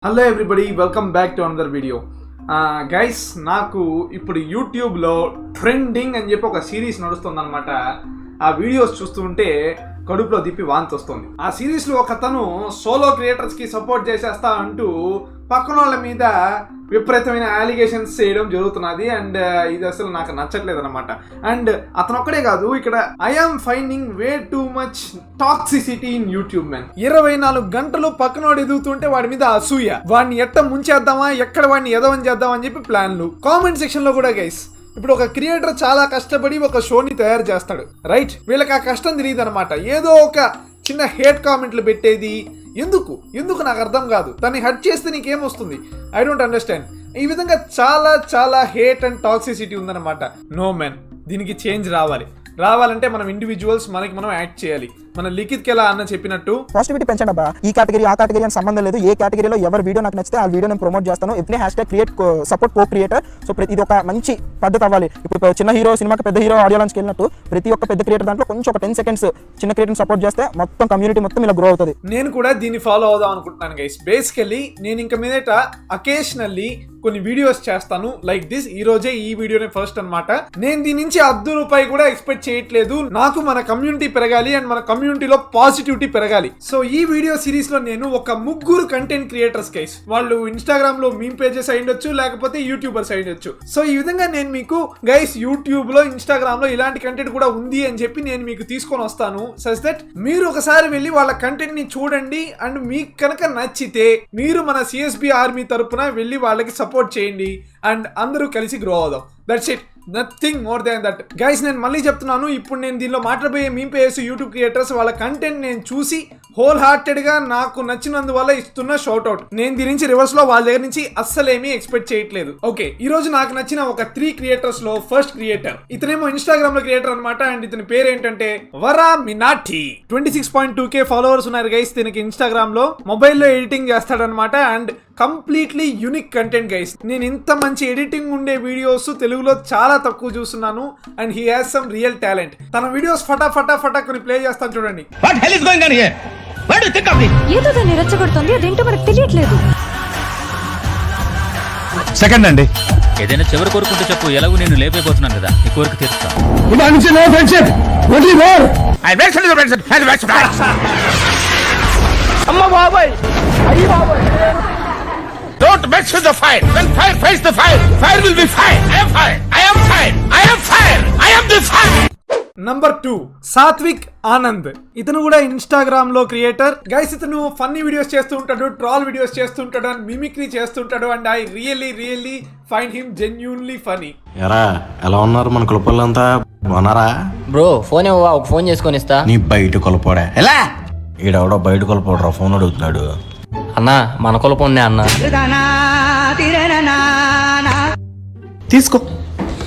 Hello everybody, welcome back to another video. Guys, నాకు ఇప్పుడు యూట్యూబ్లో ట్రెండింగ్ అని చెప్పి ఒక సిరీస్ నడుస్తుంది అనమాట. ఆ వీడియోస్ చూస్తుంటే కడుపులో దిప్పి వాంతి వస్తుంది. ఆ సిరీస్లో ఒక అతను సోలో క్రియేటర్స్కి సపోర్ట్ చేసేస్తా అంటూ పక్కన వాళ్ళ మీద విపరీతమైన అలిగేషన్స్ చేయడం జరుగుతున్నది. అండ్ ఇది అసలు నాకు నచ్చట్లేదు అనమాట. అండ్ అతను ఒక్కడే కాదు, ఇక్కడ I'm finding way too much toxicity in YouTube man. 24 గంటలు పక్కనోడు ఎదుగుతుంటే వాడి మీద అసూయ, వాడిని ఎట్ట ముంచేద్దామా, ఎక్కడ వాడిని ఎదవని చేద్దామా అని చెప్పి ప్లాన్లు. కామెంట్ సెక్షన్ లో కూడా గైస్, ఇప్పుడు ఒక క్రియేటర్ చాలా కష్టపడి ఒక షోని తయారు చేస్తాడు, రైట్? వీళ్ళకి ఆ కష్టం తెలియదు అనమాట. ఏదో ఒక చిన్న హేట్ కామెంట్లు పెట్టేది ఎందుకు నాకు అర్థం కాదు. దాన్ని హర్ట్ చేస్తే నీకేమొస్తుంది? I don't understand. ఈ విధంగా చాలా చాలా హేట్ అండ్ టాక్సిసిటీ ఉందన్నమాట. నో మ్యాన్, దీనికి చేంజ్ రావాలంటే మనం ఇండివిజువల్స్ మనకి మనం యాక్ట్ చేయాలి. మన లిఖిత్ ఎలా అన్న చెప్పినట్టు పాజిటివిటీ పెంచండి అబ్బా. ఈ కేటగిరీ ఆ కేటగిరీ అని సంబంధం లేదు. ఏ కేటగిరీలో ఎవరి వీడియో నాకు నచ్చితే ఆ వీడియో నేను ప్రమోట్ చేస్తాను. ఎప్పుడే #క్రియేట్ సపోర్ట్ కో క్రియేటర్. సో ఇది ఒక మంచి పద్ధతి అవ్వాలి. ఇప్పుడు చిన్న హీరో సినిమాకి పెద్ద హీరో ఆడియో లాంచ్కి వెళ్ళినట్టు ప్రతి ఒక్క పెద్ద క్రియేటర్ దాంట్లో కొంచెం ఒక 10 seconds చిన్న క్రియేటర్ సపోర్ట్ చేస్తే మొత్తం కమ్యూనిటీ మొత్తం ఇలా గ్రో అవుతుంది. నేను కూడా దీన్ని ఫాలో అవుదాం అనుకుంటున్నాను గైస్. బేసికల్లీ నేను ఇంక మీదట అకేషనల్లీ కొన్ని వీడియోస్ చేస్తాను లైక్ దిస్. ఈ రోజే ఈ వీడియోనే ఫస్ట్ అన్నమాట. నేను దీని నుంచి ₹10 కూడా ఎక్స్పెక్ట్ చేయట్లేదు. నాకు మన కమ్యూనిటీ పెరగాలి అండ్ మన కమ్యూనిటీలో పాజిటివిటీ పెరగాలి. సో ఈ వీడియో సిరీస్ లో నేను ఒక 3 కంటెంట్ క్రియేటర్స్ గైస్, వాళ్ళు ఇన్స్టాగ్రామ్ లో మీమ్ పేజెస్ అయ్యుండొచ్చు, లేకపోతే యూట్యూబర్స్ అయ్యుండొచ్చు. సో ఈ విధంగా నేను మీకు గైస్ యూట్యూబ్ లో, ఇన్స్టాగ్రామ్ లో ఇలాంటి కంటెంట్ కూడా ఉంది అని చెప్పి నేను మీకు తీసుకొని వస్తాను. సచ్ దట్ మీరు ఒకసారి వెళ్ళి వాళ్ళ కంటెంట్ ని చూడండి. అండ్ మీకు కనుక నచ్చితే మీరు మన సిఎస్బి ఆర్మీ తరపున వెళ్ళి వాళ్ళకి సపోర్ట్ చేయండి అండ్ అందరూ కలిసి గ్రో అవుదాం. That's it, nothing more than that guys. నేను మళ్ళీ చెప్తున్నాను, ఇప్పుడు నేను దీనిలో మాట్లాడబోయే మీమ్ పేజెస్, యూట్యూబ్ క్రియేటర్స్ వాళ్ళ కంటెంట్ నేను చూసి హోల్ హార్టెడ్ గా నాకు నచ్చినందువల్ల ఇస్తున్న షౌట్ అవుట్. నేను దీని నుంచి రివర్స్ లో వాళ్ళ దగ్గర నుంచి అస్సలేమీ ఎక్స్పెక్ట్ చేయట్లేదు. ఓకే, ఈ రోజు నాకు నచ్చిన ఒక 3 క్రియేటర్స్ లో ఫస్ట్ క్రియేటర్, ఇతనేమో ఇన్స్టాగ్రామ్ లో క్రియేటర్ అనమాట. అండ్ ఇతని పేరు ఏంటంటే వరా మినాటి. 26.2K ఫాలోవర్స్ ఉన్నారు గైస్ దీనికి ఇన్స్టాగ్రామ్ లో. మొబైల్లో ఎడిటింగ్ చేస్తాడనమాట and completely unique content guys. నేను ఇంత మంచి ఎడిటింగ్ ఉండే వీడియోస్ తెలుగులో చాలా తక్కువ చూస్తున్నాను. And he has some real talent. తన వీడియోస్ ఫటా కొన్ని ప్లే చేస్తాను చూడండి. ఏదో దాన్ని రెచ్చగొడుతుంది, అదేంటో మనకు తెలియట్లేదు. సెకండ్ అండి, ఏదైనా చివరి కోరుకుంటూ చెప్పు, ఎలాగో నేను లేపైపోతున్నాను కదా, ఈ కోరిక తీరుస్తాను. don't mess with the fire. When fire fights the fire, fire will be fire. I am fire. I am fire. I am fire. I am the fire. Number 2, Satvik Anand. ఇతను కూడా ఇన్స్టాగ్రామ్ లో క్రియేటర్ గైస్. ఇతను funny videos చేస్తూ ఉంటాడు, troll videos చేస్తూ ఉంటాడు and mimicry చేస్తుంటాడు. And I really find him genuinely funny. ఎరా ఎలా ఉన్నారు మన కులపోళ్ళంతా? బాగున్నారా బ్రో? ఫోన్ ఇవ్వవా, ఒక ఫోన్ చేసుకొని ఇస్తా. నీ బయట కొలపోడా? ఎలా ఈడెవడో బయట కొలపోడరా, ఫోన్ అడుగుతున్నాడు. అన్నా మన కొలపోన్నే అన్న. తీసుకో,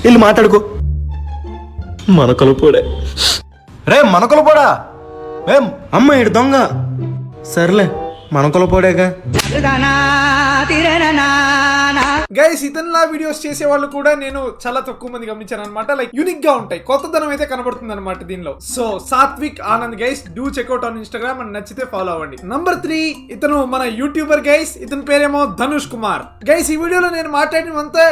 వెళ్ళి మాట్లాడుకో. మన కొలపోడే రే, మన కొలపోడా? ఏం అమ్మ ఈడు దొంగ. సర్లే, మన కొలపోడేగా. గైస్, ఇతనిలా వీడియోస్ చేసే వాళ్ళు కూడా నేను చాలా తక్కువ మంది గమనించాను అనమాట. లైక్ యూనిక్ గా ఉంటాయి, కొత్తదనం అయితే కనబడుతుంది అనమాట దీనిలో. So Satvik Anand guys, do check out on Instagram and నచ్చితే ఫాలో అవ్వండి. నంబర్ 3, ఇతను మన యూట్యూబర్ గైస్. ఇతని పేరేమో ధనుష్ కుమార్. గైస్, ఈ వీడియోలో నేను మాట్లాడినంతా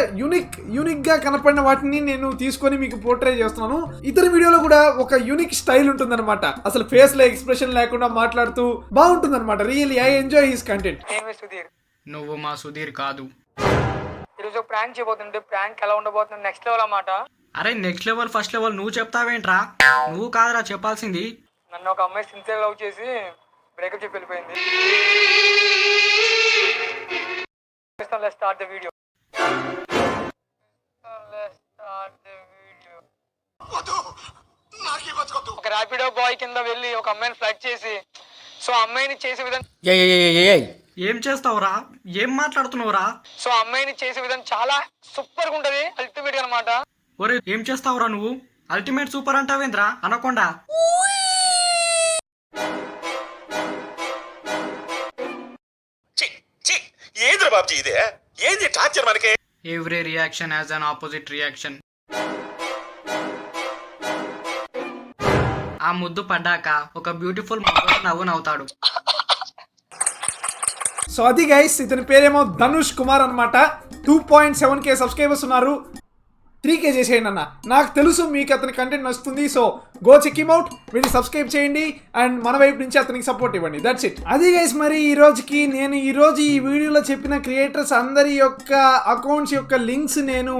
యూనిక్ గా కనపడిన వాటిని నేను తీసుకొని మీకు పోర్ట్రే చేస్తున్నాను. ఇతని వీడియోలో కూడా ఒక యూనిక్ స్టైల్ ఉంటుంది అనమాట. అసలు ఫేస్ లో ఎక్స్ప్రెషన్ లేకుండా మాట్లాడుతూ బాగుంటుంది అనమాట. Really I enjoy his content. నువ్వు మా సుధీర్ కాదు. ఈరోజు ప్రాంక్ చేయబోతుంటే ప్రాంక్ ఎలా ఉండబోతుంది, నెక్స్ట్ లెవెల్ అన్నమాట. అరే నెక్స్ట్ లెవెల్ ఫస్ట్ లెవెల్ నువ్వు చెప్తావేంట్రా? నువ్వు కాదురా చెప్పాల్సింది. నన్ను ఒక అమ్మాయి సిన్సియర్ లవ్ చేసి బ్రేకప్ చెప్పి వెళ్ళిపోయింది. Start the video. ఒక ర్యాపిడో బాయ్ కింద వెళ్ళి ఒక అమ్మాయిని ఫ్లడ్ చేసి, సో అమ్మాయిని చేసే విధానం ఏం చేస్తావురా, ఏం మాట్లాడుతున్నావురా? సో అమ్మాయిని చేసే విధానం చాలా సూపర్ గా ఉంటది, అల్టిమేట్ అనమాట. ఒరే ఏం చేస్తావురా నువ్వు? అల్టిమేట్ సూపర్ అంటావేంద్రా అనకుండా? ఏంద్ర బాబుజీ ఇదే? ఏంది టార్చర్ మనకి? Every reaction has an opposite reaction. ఆ ముద్దు పడ్డాక ఒక బ్యూటిఫుల్ నవ్వు నవ్వుతాడు. సో అది గైస్, ఇతని పేరేమో ధనుష్ కుమార్ అనమాట. 2.7K సబ్స్క్రైబర్స్ ఉన్నారు. 3K చేసేయండి అన్న. నాకు తెలుసు మీకు అతని కంటెంట్ నచ్చుతుంది. So go check him out, వెళ్ళి సబ్స్క్రైబ్ చేయండి అండ్ మన వైపు నుంచి అతనికి సపోర్ట్ ఇవ్వండి. That's it. అది గైస్, మరి ఈ రోజుకి నేను ఈ వీడియోలో చెప్పిన క్రియేటర్స్ అందరి యొక్క అకౌంట్స్ యొక్క లింక్స్ నేను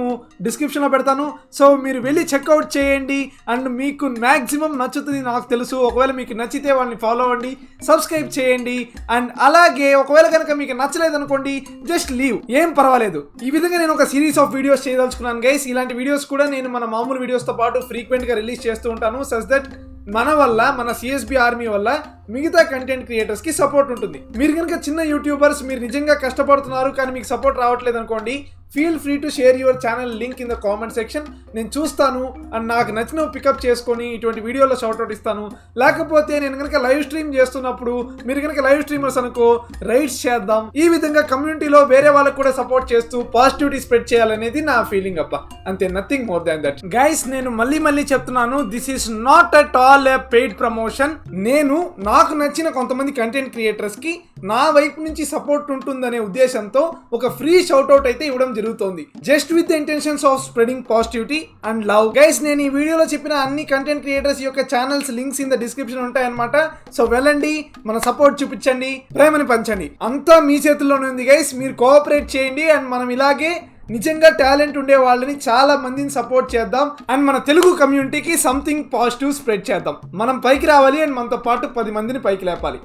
డిస్క్రిప్షన్లో పెడతాను. సో మీరు వెళ్ళి చెక్అవుట్ చేయండి అండ్ మీకు మ్యాక్సిమం నచ్చుతుంది నాకు తెలుసు. ఒకవేళ మీకు నచ్చితే వాళ్ళని ఫాలో అవ్వండి, సబ్స్క్రైబ్ చేయండి అండ్ అలాగే ఒకవేళ కనుక మీకు నచ్చలేదు అనుకోండి, జస్ట్ లీవ్, ఏం పర్వాలేదు. ఈ విధంగా నేను ఒక సిరీస్ ఆఫ్ వీడియోస్ చేయదలుచుకున్నాను గైస్. ఇలాంటి వీడియోస్ కూడా నేను మన మామూలు వీడియోస్ తో పాటు ఫ్రీక్వెంట్ గా రిలీజ్ చేస్తూ ఉంటాను. సచ్ దట్ మన వల్ల, మన సిఎస్బి ఆర్మీ వల్ల మిగతా కంటెంట్ క్రియేటర్స్ కి సపోర్ట్ ఉంటుంది. మీరు కనుక చిన్న యూట్యూబర్స్, మీరు నిజంగా కష్టపడుతున్నారు కానీ మీకు సపోర్ట్ రావట్లేదు అనుకోండి, feel free to share your channel link in the comment section. నేను చూస్తాను అండ్ నాకు నచ్చినవి పికప్ చేసుకొని ఇటువంటి వీడియోలో షౌట్అవుట్ ఇస్తాను. లేకపోతే నేను కనుక లైవ్ స్ట్రీమ్ చేస్తున్నప్పుడు మీరు కనుక లైవ్ స్ట్రీమర్స్ అనుకో, రైడ్స్ చేద్దాం. ఈ విధంగా కమ్యూనిటీలో వేరే వాళ్ళకు కూడా సపోర్ట్ చేస్తూ పాజిటివిటీ స్ప్రెడ్ చేయాలనేది నా ఫీలింగ్ అబ్బా, అంతే, nothing more than that. Guys, నేను మళ్ళీ చెప్తున్నాను, this is not at all A paid promotion. నేను నాకు నచ్చిన కొంతమంది కంటెంట్ క్రియేటర్స్ కి నా వైపు నుంచి సపోర్ట్ ఉంటుందనే ఉద్దేశంతో ఒక ఫ్రీ షౌట్అవుట్ అయితే ఇవ్వడం జరుగుతుంది. Just with the intentions of spreading positivity and love. Guys, నేను ఈ వీడియోలో చెప్పిన అన్ని కంటెంట్ క్రియేటర్స్ యొక్క channels links in the description ఉంటాయన్నమాట. సో వెళ్ళండి, మన సపోర్ట్ చూపించండి, ప్రేమని పంచండి. అంతా మీ చేతుల్లోనే ఉంది గైస్. మీరు కోఆపరేట్ చేయండి అండ్ మనం ఇలాగే నిజంగా టాలెంట్ ఉండే వాళ్ళని చాలా మందిని సపోర్ట్ చేద్దాం అండ్ మన తెలుగు కమ్యూనిటీకి సంథింగ్ పాజిటివ్ స్ప్రెడ్ చేద్దాం. మనం పైకి రావాలి అండ్ మనతో పాటు 10 మందిని పైకి లేపాలి.